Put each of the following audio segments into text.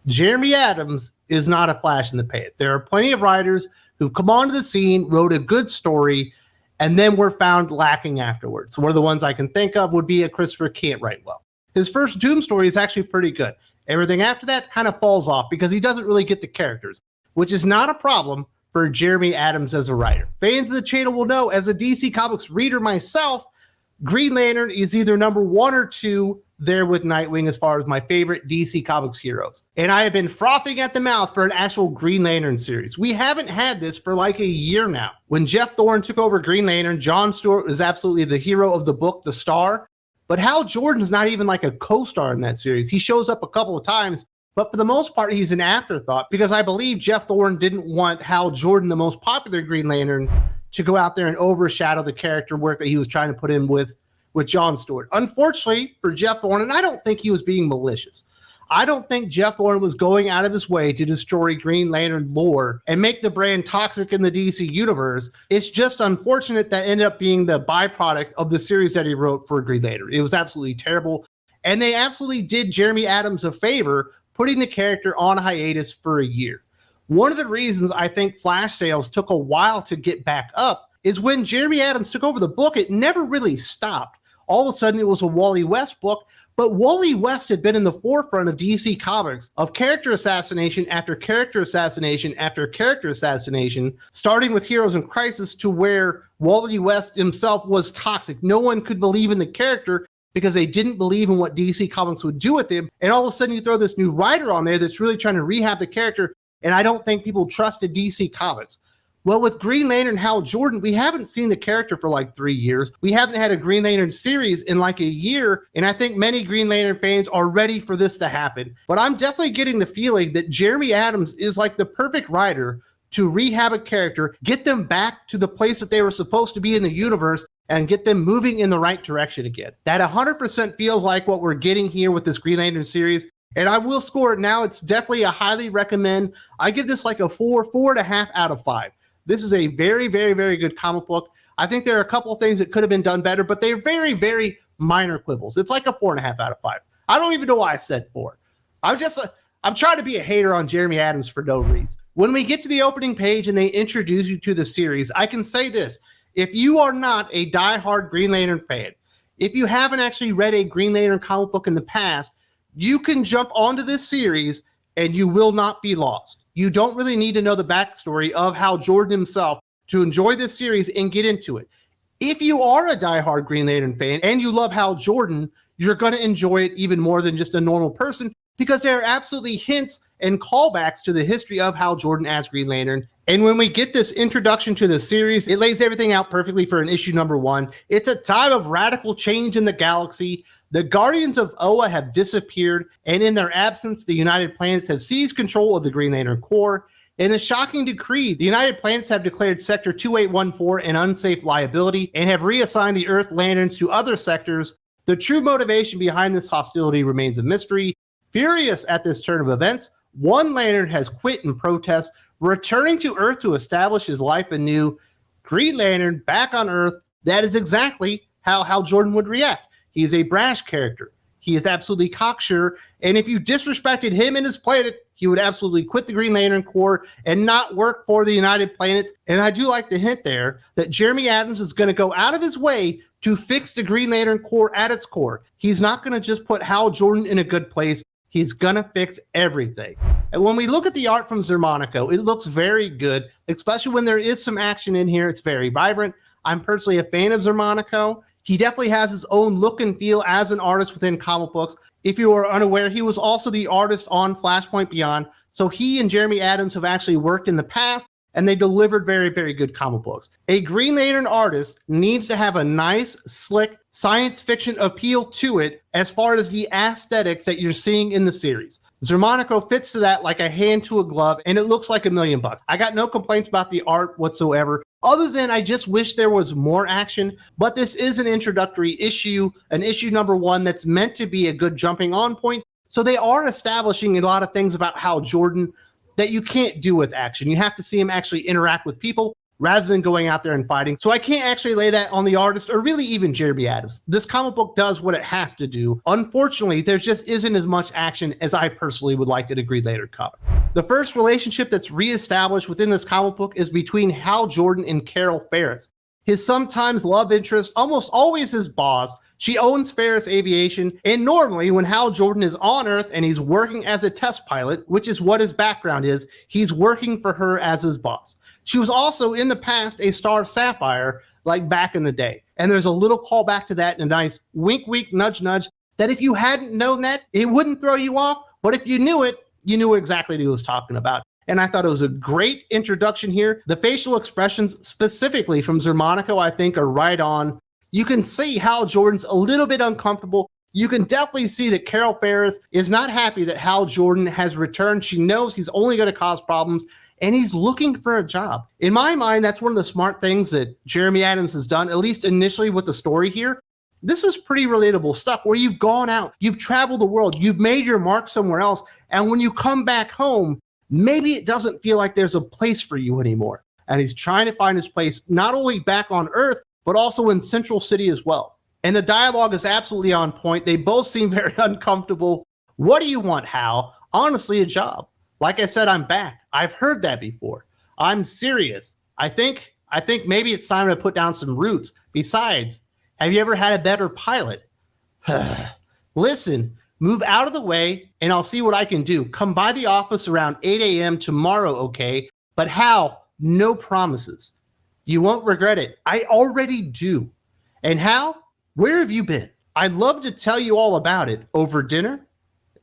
Jeremy Adams is not a flash in the pan. There are plenty of writers who've come onto the scene, wrote a good story, and then were found lacking afterwards. One of the ones I can think of would be a Christopher Can't write well. His first Doom story is actually pretty good. Everything after that kind of falls off because he doesn't really get the characters, which is not a problem for Jeremy Adams as a writer. Fans of the channel will know, as a DC Comics reader myself, Green Lantern is either number 1 or 2 there with Nightwing as far as my favorite DC Comics heroes. And I have been frothing at the mouth for an actual Green Lantern series. We haven't had this for like a year now. When Geoff Thorne took over Green Lantern, Jon Stewart was absolutely the hero of the book, the star. But Hal Jordan's not even like a co-star in that series. He shows up a couple of times, but for the most part, he's an afterthought because I believe Geoff Thorne didn't want Hal Jordan, the most popular Green Lantern, to go out there and overshadow the character work that he was trying to put in with Jon Stewart. Unfortunately for Geoff Thorne, and I don't think he was being malicious. I don't think Geoff Thorne was going out of his way to destroy Green Lantern lore and make the brand toxic in the DC universe. It's just unfortunate that ended up being the byproduct of the series that he wrote for Green Lantern. It was absolutely terrible. And they absolutely did Jeremy Adams a favor, putting the character on hiatus for a year. One of the reasons I think Flash sales took a while to get back up is when Jeremy Adams took over the book, it never really stopped. All of a sudden, it was a Wally West book, but Wally West had been in the forefront of DC Comics of character assassination after character assassination after character assassination, starting with Heroes in Crisis to where Wally West himself was toxic. No one could believe in the character because they didn't believe in what DC Comics would do with him. And all of a sudden, you throw this new writer on there that's really trying to rehab the character, and I don't think people trusted DC Comics. Well, with Green Lantern Hal Jordan, we haven't seen the character for like 3 years. We haven't had a Green Lantern series in like a year, and I think many Green Lantern fans are ready for this to happen. But I'm definitely getting the feeling that Jeremy Adams is like the perfect writer to rehab a character, get them back to the place that they were supposed to be in the universe, and get them moving in the right direction again. That 100% feels like what we're getting here with this Green Lantern series. And I will score it now. It's definitely a highly recommend. I give this like a 4.5 out of 5. This is a very, very, very good comic book. I think there are a couple of things that could have been done better, but they're very, very minor quibbles. It's like a 4.5 out of 5. I don't even know why I said 4. I'm trying to be a hater on Jeremy Adams for no reason. When we get to the opening page and they introduce you to the series, I can say this. If you are not a diehard Green Lantern fan, if you haven't actually read a Green Lantern comic book in the past, you can jump onto this series and you will not be lost. You don't really need to know the backstory of Hal Jordan himself to enjoy this series and get into it. If you are a diehard Green Lantern fan and you love Hal Jordan, you're going to enjoy it even more than just a normal person because there are absolutely hints and callbacks to the history of Hal Jordan as Green Lantern. And when we get this introduction to the series, it lays everything out perfectly for an issue number 1. It's a time of radical change in the galaxy. The Guardians of Oa have disappeared, and in their absence, the United Planets have seized control of the Green Lantern Corps. In a shocking decree, the United Planets have declared Sector 2814 an unsafe liability and have reassigned the Earth Lanterns to other sectors. The true motivation behind this hostility remains a mystery. Furious at this turn of events, one Lantern has quit in protest, returning to Earth to establish his life anew. Green Lantern back on Earth. That is exactly how Hal Jordan would react. He is a brash character. He is absolutely cocksure. And if you disrespected him and his planet, he would absolutely quit the Green Lantern Corps and not work for the United Planets. And I do like the hint there that Jeremy Adams is going to go out of his way to fix the Green Lantern Corps at its core. He's not going to just put Hal Jordan in a good place. He's going to fix everything. And when we look at the art from Xermanico, it looks very good, especially when there is some action in here. It's very vibrant. I'm personally a fan of Xermanico. He definitely has his own look and feel as an artist within comic books. If you are unaware, he was also the artist on Flashpoint Beyond. So he and Jeremy Adams have actually worked in the past, and they delivered very, very good comic books. A Green Lantern artist needs to have a nice, slick science fiction appeal to it as far as the aesthetics that you're seeing in the series. Xermanico fits to that like a hand to a glove, and it looks like $1 million. I got no complaints about the art whatsoever, other than I just wish there was more action. But this is an introductory issue, an issue number 1 that's meant to be a good jumping on point. So they are establishing a lot of things about Hal Jordan that you can't do with action. You have to see him actually interact with people. rather than going out there and fighting. So I can't actually lay that on the artist or really even Jeremy Adams. This comic book does what it has to do. Unfortunately, there just isn't as much action as I personally would like in a Green Lantern comic. The first relationship that's reestablished within this comic book is between Hal Jordan and Carol Ferris. His sometimes love interest, almost always his boss. She owns Ferris Aviation, and normally when Hal Jordan is on Earth and he's working as a test pilot, which is what his background is, he's working for her as his boss. She was also in the past a Star Sapphire, like back in the day. And there's a little callback to that and a nice wink, wink, nudge, nudge, that if you hadn't known that, it wouldn't throw you off. But if you knew it, you knew exactly what he was talking about. And I thought it was a great introduction here. The facial expressions specifically from Zermanico, I think, are right on. You can see Hal Jordan's a little bit uncomfortable. You can definitely see that Carol Ferris is not happy that Hal Jordan has returned. She knows he's only going to cause problems, and he's looking for a job. In my mind, that's one of the smart things that Jeremy Adams has done, at least initially with the story here. This is pretty relatable stuff where you've gone out, you've traveled the world, you've made your mark somewhere else, and when you come back home, maybe it doesn't feel like there's a place for you anymore. And he's trying to find his place not only back on Earth, but also in Central City as well. And the dialogue is absolutely on point. They both seem very uncomfortable. What do you want, Hal? Honestly, a job. Like I said, I'm back. I've heard that before. I'm serious. I think maybe it's time to put down some roots. Besides, have you ever had a better pilot? Listen, move out of the way and I'll see what I can do. Come by the office around 8 a.m. tomorrow, okay? But Hal, no promises. You won't regret it. I already do. And Hal, where have you been? I'd love to tell you all about it. Over dinner?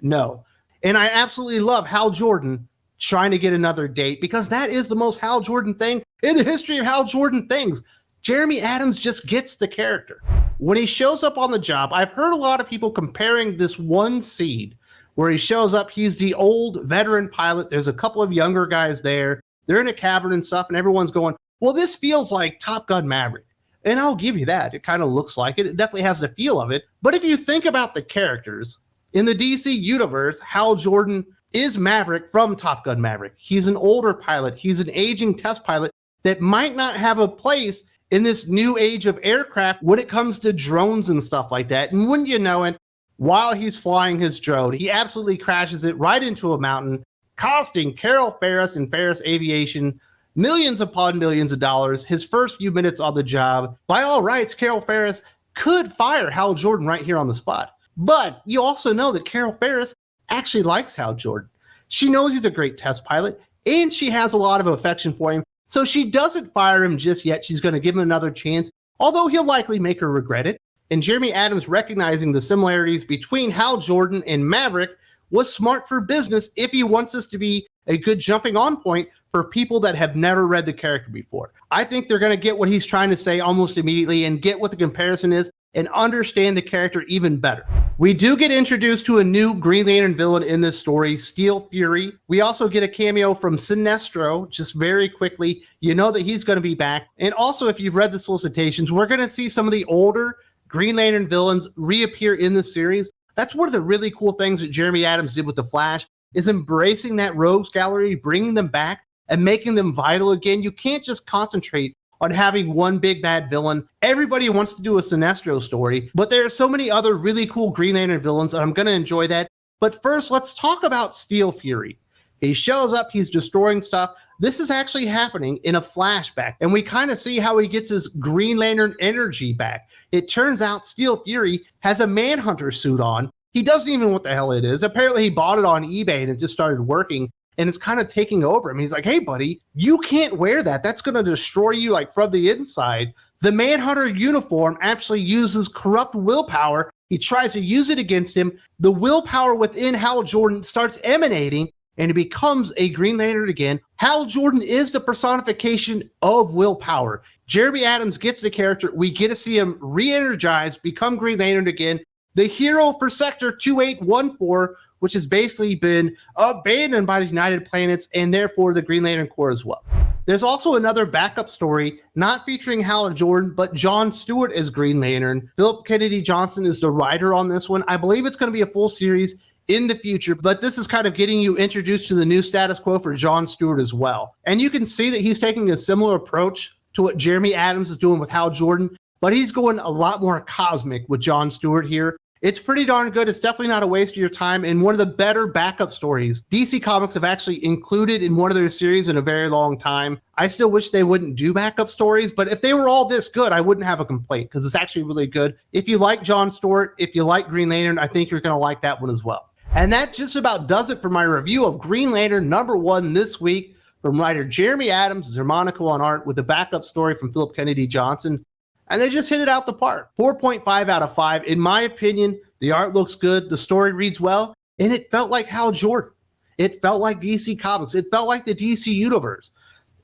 No. And I absolutely love Hal Jordan trying to get another date because that is the most Hal Jordan thing in the history of Hal Jordan things. Jeremy Adams just gets the character. When he shows up on the job, I've heard a lot of people comparing this one scene where he shows up. He's the old veteran pilot. There's a couple of younger guys there. They're in a cavern and stuff, and everyone's going, well, this feels like Top Gun Maverick. And I'll give you that. It kind of looks like it. It definitely has the feel of it. But if you think about the characters, in the DC universe, Hal Jordan is Maverick from Top Gun Maverick. He's an older pilot. He's an aging test pilot that might not have a place in this new age of aircraft when it comes to drones and stuff like that. And wouldn't you know it, while he's flying his drone, he absolutely crashes it right into a mountain, costing Carol Ferris and Ferris Aviation millions upon millions of dollars. His first few minutes on the job, by all rights, Carol Ferris could fire Hal Jordan right here on the spot. But you also know that Carol Ferris actually likes Hal Jordan. She knows he's a great test pilot, and she has a lot of affection for him. So she doesn't fire him just yet. She's going to give him another chance, although he'll likely make her regret it. And Jeremy Adams, recognizing the similarities between Hal Jordan and Maverick, was smart for business if he wants this to be a good jumping on point for people that have never read the character before. I think they're going to get what he's trying to say almost immediately and get what the comparison is and understand the character even better. We do get introduced to a new Green Lantern villain in this story, Steel Fury. We also get a cameo from Sinestro, just very quickly. You know that he's going to be back. And also, if you've read the solicitations, we're going to see some of the older Green Lantern villains reappear in the series. That's one of the really cool things that Jeremy Adams did with The Flash, is embracing that rogues gallery, bringing them back and making them vital again. You can't just concentrate on having one big bad villain. Everybody wants to do a Sinestro story, but there are so many other really cool Green Lantern villains, and I'm going to enjoy that. But first, let's talk about Steel Fury. He shows up, he's destroying stuff. This is actually happening in a flashback, and we kind of see how he gets his Green Lantern energy back. It turns out Steel Fury has a Manhunter suit on. He doesn't even know what the hell it is. Apparently, he bought it on eBay, and it just started working. And it's kind of taking over him. He's like, hey, buddy, you can't wear that. That's going to destroy you like from the inside. The Manhunter uniform actually uses corrupt willpower. He tries to use it against him. The willpower within Hal Jordan starts emanating, and he becomes a Green Lantern again. Hal Jordan is the personification of willpower. Jeremy Adams gets the character. We get to see him re-energized, become Green Lantern again. The hero for Sector 2814, which has basically been abandoned by the United Planets and therefore the Green Lantern Corps as well. There's also another backup story, not featuring Hal Jordan, but Jon Stewart as Green Lantern. Philip Kennedy Johnson is the writer on this one. I believe it's going to be a full series. in the future, but this is kind of getting you introduced to the new status quo for Jon Stewart as well. And you can see that he's taking a similar approach to what Jeremy Adams is doing with Hal Jordan, but he's going a lot more cosmic with Jon Stewart here. It's pretty darn good. It's definitely not a waste of your time, and one of the better backup stories DC Comics have actually included in one of their series in a very long time. I still wish they wouldn't do backup stories, but if they were all this good, I wouldn't have a complaint because it's actually really good. If you like Jon Stewart, if you like Green Lantern, I think you're going to like that one as well. And that just about does it for my review of Green Lantern #1 this week from writer Jeremy Adams, Zermanico on art, with a backup story from Philip Kennedy Johnson. And they just hit it out the park. 4.5 out of 5. In my opinion, the art looks good, the story reads well, and it felt like Hal Jordan. It felt like DC Comics. It felt like the DC Universe.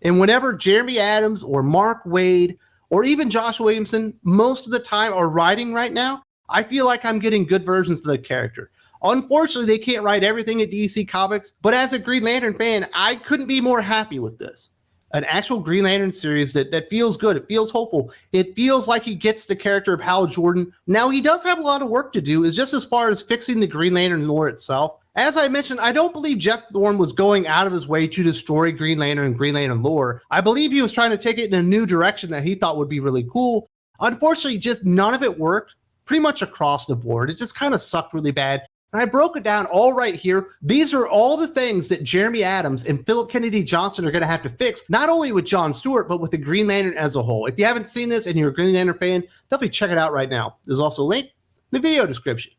And whenever Jeremy Adams or Mark Waid or even Josh Williamson most of the time are writing right now, I feel like I'm getting good versions of the character. Unfortunately, they can't write everything at DC Comics, but as a Green Lantern fan, I couldn't be more happy with this. An actual Green Lantern series that feels good. It feels hopeful. It feels like he gets the character of Hal Jordan. Now, he does have a lot of work to do, is just as far as fixing the Green Lantern lore itself. As I mentioned, I don't believe Geoff Thorne was going out of his way to destroy Green Lantern and Green Lantern lore. I believe he was trying to take it in a new direction that he thought would be really cool. Unfortunately, just none of it worked pretty much across the board. It just kind of sucked really bad. And I broke it down all right here. These are all the things that Jeremy Adams and Philip Kennedy Johnson are going to have to fix, not only with Jon Stewart, but with the Green Lantern as a whole. If you haven't seen this and you're a Green Lantern fan, definitely check it out right now. There's also a link in the video description.